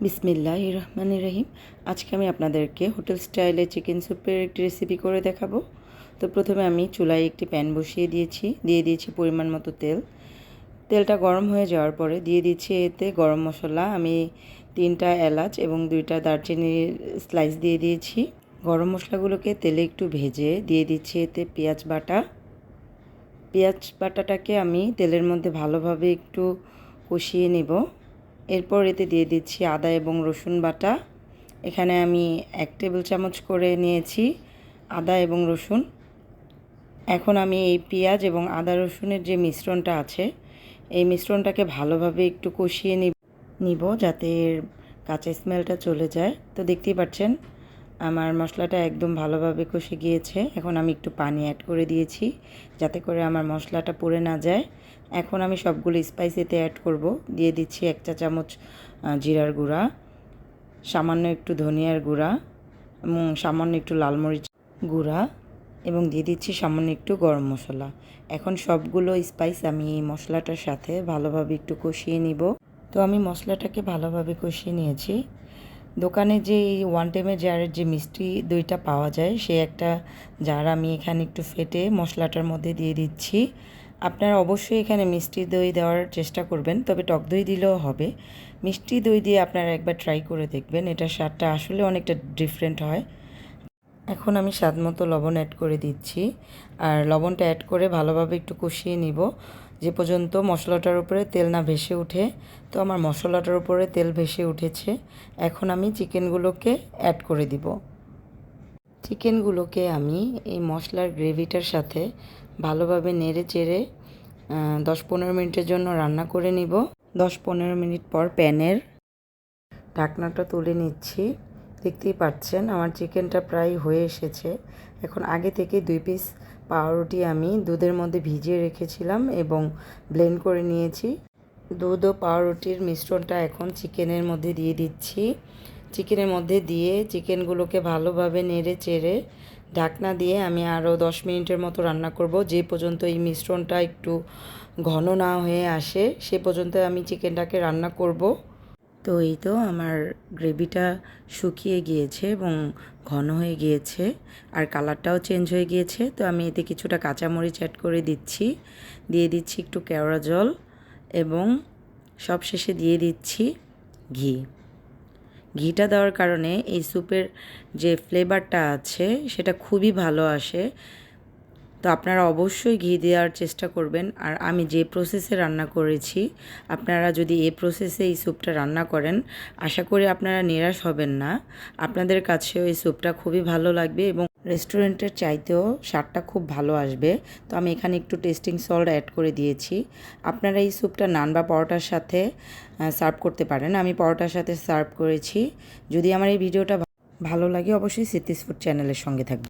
বিসমিল্লাহির রহমানির রহিম। আজকে আমি আপনাদেরকে হোটেল স্টাইলে চিকেন স্যুপের একটি রেসিপি করে দেখাবো। তো প্রথমে আমি চুলায় একটি প্যান বসিয়ে দিয়ে দিয়েছি পরিমাণ মতো তেল। তেলটা গরম হয়ে যাওয়ার পরে দিয়ে দিচ্ছি এতে গরম মশলা। আমি 3টা এলাচ এবং 2টা দারচিনির স্লাইস দিয়ে দিয়েছি। গরম মশলাগুলোকে তেলে একটু ভেজে দিয়ে দিচ্ছি এতে পেঁয়াজ বাটাটাকে আমি তেলের মধ্যে ভালোভাবে একটু কষিয়ে নেব। এরপর এতে দিয়ে দিচ্ছি আদা এবং রসুন বাটা। এখানে আমি 1 টেবিল চামচ করে নিয়েছি আদা এবং রসুন। এখন আমি এই পেঁয়াজ এবং আদা রসুনের যে মিশ্রণটা আছে এই মিশ্রণটাকে ভালোভাবে একটু কষিয়ে নিব যাতে এর কাঁচা স্মেলটা চলে যায়। তো দেখতেই পাচ্ছেন আমার মশলাটা একদম ভালোভাবে কষে গিয়েছে। এখন আমি একটু পানি অ্যাড করে দিয়েছি যাতে করে আমার মশলাটা পুড়ে না যায়। এখন আমি সবগুলো স্পাইস এতে অ্যাড করব। দিয়ে দিচ্ছি 1 চা চামচ জিরার গুঁড়া, সামান্য একটু ধনিয়ার গুঁড়া এবং সামান্য একটু লাল মরিচ গুঁড়া এবং দিয়ে দিচ্ছি সামান্য একটু গরম মশলা। এখন সবগুলো স্পাইস আমি এই মশলাটার সাথে ভালোভাবে একটু কষিয়ে নিব। তো আমি মশলাটাকে ভালোভাবে কষিয়ে নিয়েছি। দোকানে যে 1 টেমের জারের যে মিষ্টি দইটা পাওয়া যায় সে একটা জার আমি এখানে একটু ফেটে মশলাটার মধ্যে দিয়ে দিচ্ছি। আপনারা অবশ্যই এখানে মিষ্টি দই দেওয়ার চেষ্টা করবেন, তবে টক দই দিলেও হবে। মিষ্টি দই দিয়ে আপনারা একবার ট্রাই করে দেখবেন, এটার স্বাদটা আসলে অনেকটা ডিফারেন্ট হয়। এখন আমি স্বাদমতো লবণ অ্যাড করে দিচ্ছি আর লবণটা অ্যাড করে ভালোভাবে একটু কষিয়ে নিব যে পর্যন্ত মশলাটার উপরে তেল না ভেসে ওঠে। তো আমার মশলাটার উপরে তেল ভেসে উঠেছে। এখন আমি চিকেনগুলোকে অ্যাড করে দিব। চিকেনগুলোকে আমি এই মশলার গ্রেভিটার সাথে ভালোভাবে নেড়ে চেড়ে 10-15 মিনিটের জন্য রান্না করে নিব। 10-15 মিনিট পর প্যানের ঢাকনাটা তুলে নিচ্ছি। দেখতেই পাচ্ছেন আমার চিকেনটা প্রায় হয়ে এসেছে। এখন আগে থেকে 2 পিস পাউরুটি আমি দুধের মধ্যে ভিজিয়ে রেখেছিলাম এবং ব্লেন্ড করে নিয়েছি। দুধ ও পাউরুটির মিশ্রণটা এখন চিকেনের মধ্যে দিয়ে দিচ্ছি। চিকেনের মধ্যে দিয়ে চিকেনগুলোকে ভালোভাবে নেড়ে চেড়ে ঢাকনা দিয়ে আমি আরও 10 মিনিটের মতো রান্না করব, যে পর্যন্ত এই মিশ্রণটা একটু ঘন না হয়ে আসে সে পর্যন্ত আমি চিকেনটাকে রান্না করব। তো এই তো আমার গ্রেভিটা শুকিয়ে গিয়েছে এবং ঘন হয়ে গিয়েছে আর কালারটাও চেঞ্জ হয়ে গিয়েছে। তো আমি এতে কিছুটা কাঁচামরিচ অ্যাড করে দিয়ে দিচ্ছি একটু কেওড়া জল এবং সবশেষে দিয়ে দিচ্ছি ঘিটা দেওয়ার কারণে এই স্যুপের যে ফ্লেভারটা আছে সেটা খুবই ভালো আসে। তো আপনারা অবশ্যই ঘি দেওয়ার চেষ্টা করবেন। আর আমি যে প্রসেসে রান্না করেছি আপনারা যদি এই প্রসেসে এই স্যুপটা রান্না করেন আশা করি আপনারা নিরাশ হবেন না। আপনাদের কাছেও এই স্যুপটা খুবই ভালো লাগবে এবং রেস্টুরেন্টের চাইতেও স্বাদটা খুব ভালো আসবে। তো আমি এখানে একটু টেস্টিং সল্ট অ্যাড করে দিয়েছি। আপনারা এই স্যুপটা নান বা পরোটার সাথে সার্ভ করতে পারেন। আমি পরোটার সাথে সার্ভ করেছি। যদি আমার এই ভিডিওটা ভালো লাগে অবশ্যই সিদ্দিস ফুড চ্যানেলের সঙ্গে থাকবেন।